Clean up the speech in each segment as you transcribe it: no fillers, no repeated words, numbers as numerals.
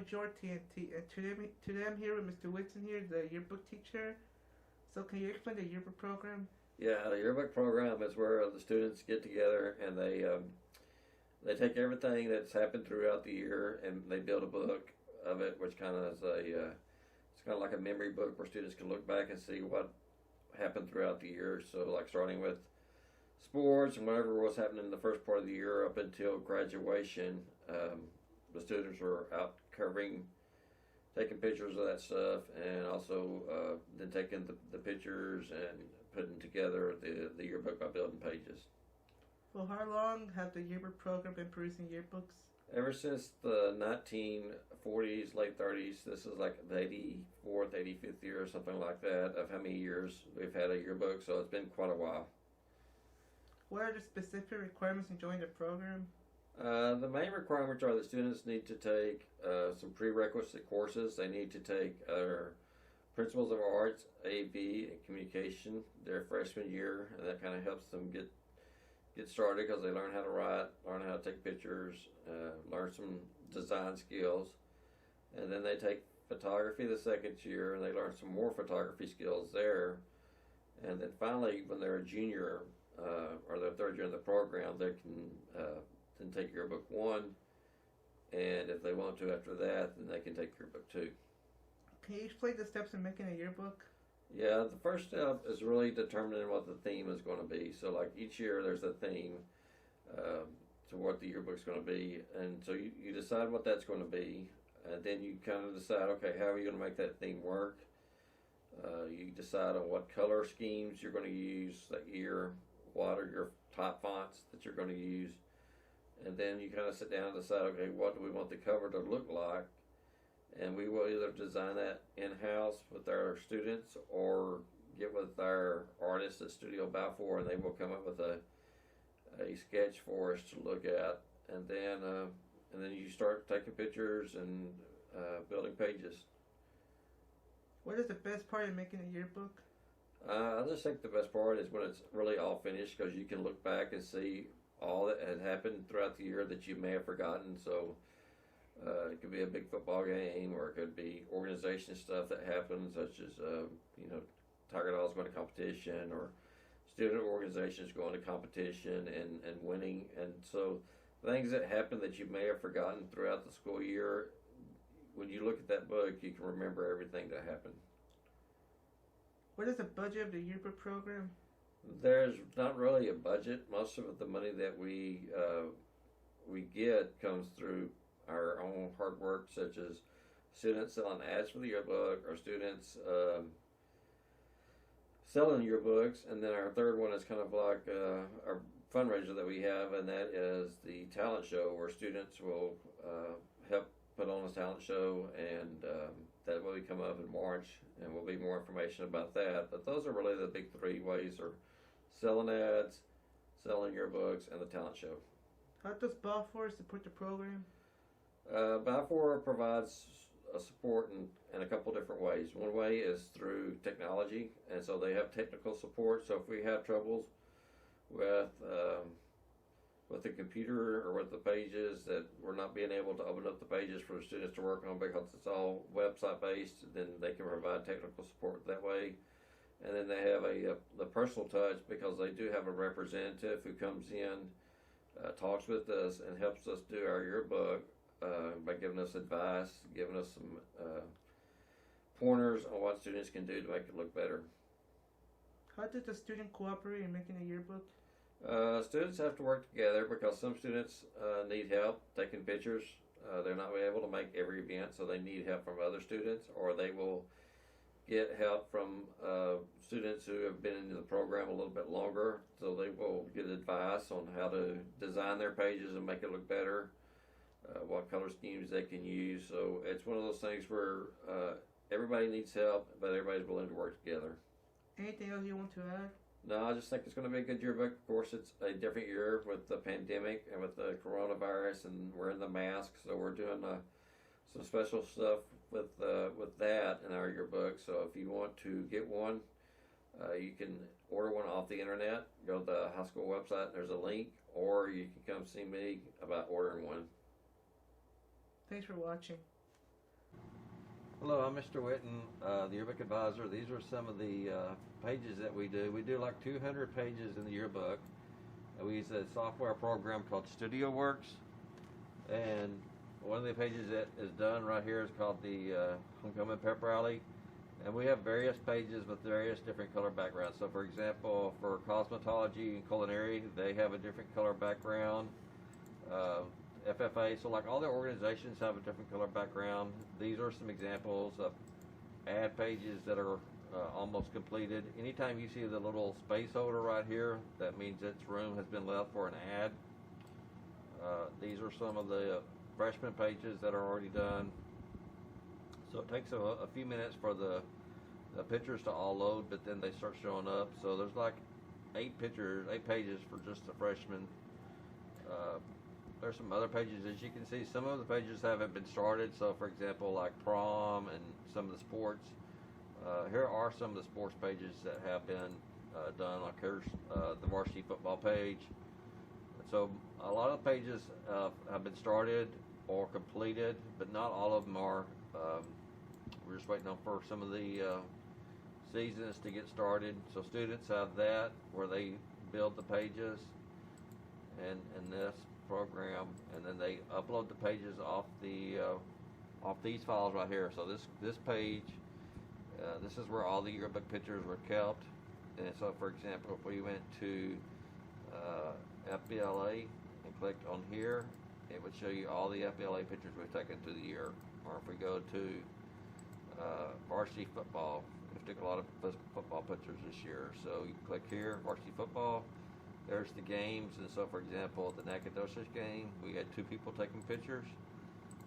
Jorty, and today I'm here with Mr. Whitson here, the yearbook teacher. So can you explain the yearbook program? Yeah, the yearbook program is where the students get together and they take everything that's happened throughout the year and they build a book of it, which kind of is it's kind of like a memory book where students can look back and see what happened throughout the year. So like starting with sports and whatever was happening in the first part of the year up until graduation, the students were out covering, taking pictures of that stuff, and also then taking the pictures and putting together the yearbook by building pages. Well, how long have the yearbook program been producing yearbooks? Ever since the 1940s, late 30s, this is like the 84th, 85th year or something like that of how many years we've had a yearbook, so it's been quite a while. What are the specific requirements in joining the program? The main requirements are that students need to take some prerequisite courses. They need to take Principles of Arts, AV, and Communication their freshman year, and that kind of helps them get started because they learn how to write, learn how to take pictures, learn some design skills, and then they take photography the second year, and they learn some more photography skills there, and then finally, when they're a junior or their third year in the program, they can then take yearbook 1, and if they want to after that, then they can take yearbook 2. Can you explain the steps in making a yearbook? Yeah, the first step is really determining what the theme is going to be. So like each year there's a theme to what the yearbook's going to be, and so you decide what that's going to be, and then you kind of decide, okay, how are you going to make that theme work? You decide on what color schemes you're going to use that year, what are your top fonts that you're going to use, and then you kind of sit down and decide, okay, what do we want the cover to look like? And we will either design that in-house with our students or get with our artists at Studio Balfour, and they will come up with a sketch for us to look at, and then you start taking pictures and building pages. What is the best part of making a yearbook? I just think the best part is when it's really all finished, because you can look back and see all that had happened throughout the year that you may have forgotten. So it could be a big football game, or it could be organization stuff that happens, such as Tiger Dolls going to competition, or student organizations going to competition and winning. And so things that happen that you may have forgotten throughout the school year, when you look at that book, you can remember everything that happened. What is the budget of the yearbook program? There's not really a budget. Most of the money that we get comes through our own hard work, such as students selling ads for the yearbook, or students selling yearbooks, and then our third one is kind of like our fundraiser that we have, and that is the talent show, where students will help put on a talent show, and that will come up in March, and will be more information about that. But those are really the big three ways: are selling ads, selling yearbooks, and the talent show. How does Balfour support the program? Balfour provides support in a couple different ways. One way is through technology, and so they have technical support. So if we have troubles with the computer or with the pages, that we're not being able to open up the pages for the students to work on because it's all website based, then they can provide technical support that way. And then they have the personal touch, because they do have a representative who comes in, talks with us, and helps us do our yearbook by giving us advice, giving us some pointers on what students can do to make it look better. How does the student cooperate in making a yearbook? Students have to work together, because some students need help taking pictures. They're not able to make every event, so they need help from other students, or they will get help from students who have been in the program a little bit longer, so they will get advice on how to design their pages and make it look better, what color schemes they can use. So it's one of those things where everybody needs help, but everybody's willing to work together. Anything else you want to add? No, I just think it's going to be a good yearbook. Of course, it's a different year with the pandemic and with the coronavirus, and we're in the mask, so we're doing some special stuff with that in our yearbook. So if you want to get one, you can order one off the internet. Go to the high school website, and there's a link, or you can come see me about ordering one. Thanks for watching. Hello, I'm Mr. Witten, the yearbook advisor. These are some of the pages that we do. We do like 200 pages in the yearbook. We use a software program called StudioWorks, and one of the pages that is done right here is called the Homecoming Pep Rally, and we have various pages with various different color backgrounds. So, for example, for cosmetology and culinary, they have a different color background. FFA, so like all the organizations have a different color background. These are some examples of ad pages that are almost completed. Anytime you see the little space holder right here, that means its room has been left for an ad. These are some of the freshman pages that are already done. So it takes a few minutes for the pictures to all load, but then they start showing up. So there's like 8 pages for just the freshmen. There's some other pages, as you can see. Some of the pages haven't been started. So, for example, like prom and some of the sports. Here are some of the sports pages that have been done. Like here's the varsity football page. So, a lot of the pages have been started or completed, but not all of them are. We're just waiting on for some of the seasons to get started. So, students have that where they build the pages and this program, and then they upload the pages off these files right here. So this page, this is where all the yearbook pictures were kept. And so, for example, if we went to FBLA and clicked on here, it would show you all the FBLA pictures we've taken through the year. Or if we go to varsity football, we've took a lot of football pictures this year. So you click here, varsity football. There's the games, and so, for example, the Nacogdoches game, we had 2 people taking pictures,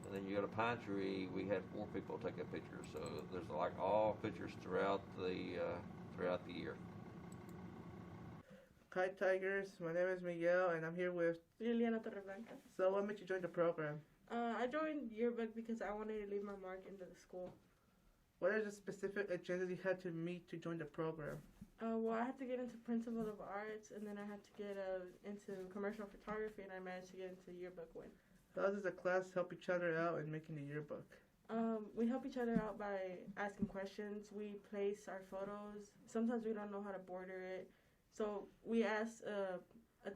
and then you go to Pine Tree, we had 4 people taking pictures. So there's like all pictures throughout the year. Hi Tigers, my name is Miguel, and I'm here with Liliana Torreblanca. So what made you join the program? I joined yearbook because I wanted to leave my mark into the school. What are the specific agendas you had to meet to join the program? Well, I had to get into principle of arts, and then I had to get into commercial photography, and I managed to get into yearbook win. How does the class help each other out in making the yearbook? We help each other out by asking questions. We place our photos. Sometimes we don't know how to border it, so we ask a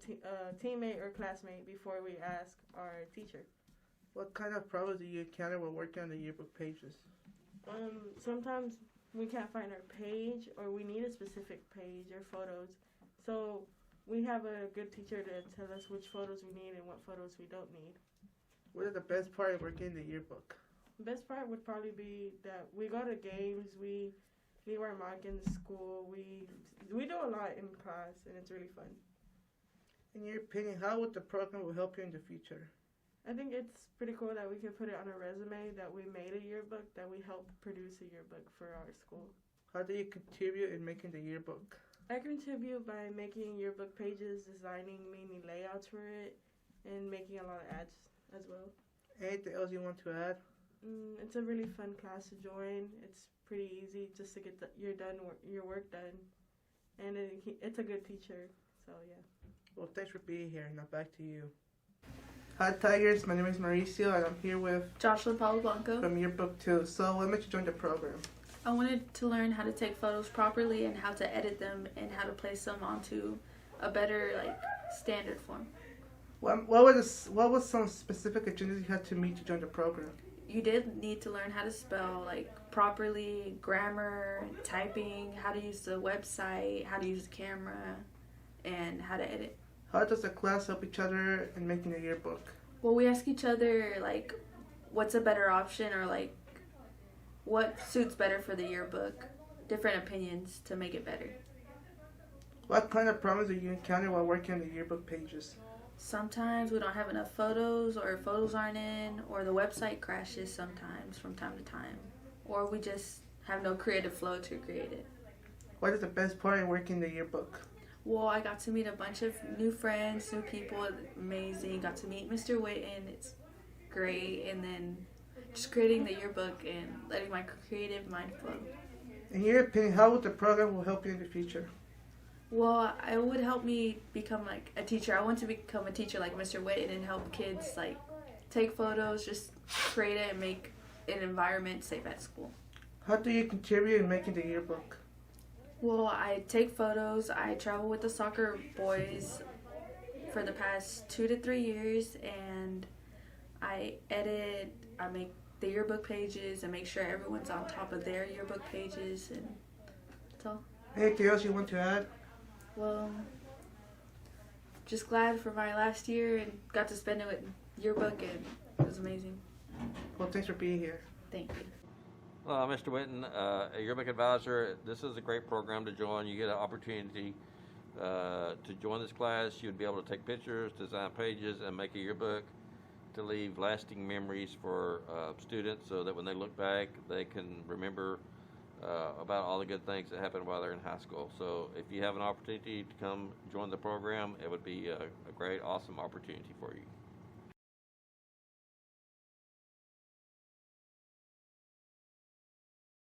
teammate or classmate before we ask our teacher. What kind of problems do you encounter while working on the yearbook pages? Sometimes we can't find our page, or we need a specific page or photos. So we have a good teacher to tell us which photos we need and what photos we don't need. What is the best part of working in the yearbook? The best part would probably be that we go to games, we leave our mark in the school, we do a lot in class, and it's really fun. In your opinion, how would the program will help you in the future? I think it's pretty cool that we can put it on a resume that we made a yearbook, that we helped produce a yearbook for our school. How do you contribute in making the yearbook? I contribute by making yearbook pages, designing mini layouts for it, and making a lot of ads as well. Anything else you want to add? It's a really fun class to join. It's pretty easy just to get your work done, and it's a good teacher, so yeah. Well, thanks for being here. Now back to you. Hi Tigers, my name is Mauricio, and I'm here with Joshua Paulo Blanco. from Yearbook 2. So what made you join the program? I wanted to learn how to take photos properly and how to edit them and how to place them onto a better standard form. What was some specific agendas you had to meet to join the program? You did need to learn how to spell properly, grammar, typing, how to use the website, how to use the camera, and how to edit. How does the class help each other in making a yearbook? Well, we ask each other what's a better option, or what suits better for the yearbook, different opinions to make it better. What kind of problems do you encounter while working on the yearbook pages? Sometimes we don't have enough photos, or photos aren't in, or the website crashes sometimes from time to time, or we just have no creative flow to create it. What is the best part in working the yearbook? Well, I got to meet a bunch of new friends, new people, amazing. Got to meet Mr. Witten, it's great, and then just creating the yearbook and letting my creative mind flow. In your opinion, how would the program will help you in the future? Well, it would help me become a teacher. I want to become a teacher like Mr. Witten and help kids take photos, just create it and make an environment safe at school. How do you contribute in making the yearbook? Well, I take photos. I travel with the soccer boys for the past 2 to 3 years, and I edit. I make the yearbook pages and make sure everyone's on top of their yearbook pages, and that's all. Anything else you want to add? Well, just glad for my last year and got to spend it with yearbook, and it was amazing. Well, thanks for being here. Thank you. Mr. Witten, a yearbook advisor, this is a great program to join. You get an opportunity to join this class. You'd be able to take pictures, design pages, and make a yearbook to leave lasting memories for students so that when they look back, they can remember about all the good things that happened while they're in high school. So if you have an opportunity to come join the program, it would be a great, awesome opportunity for you.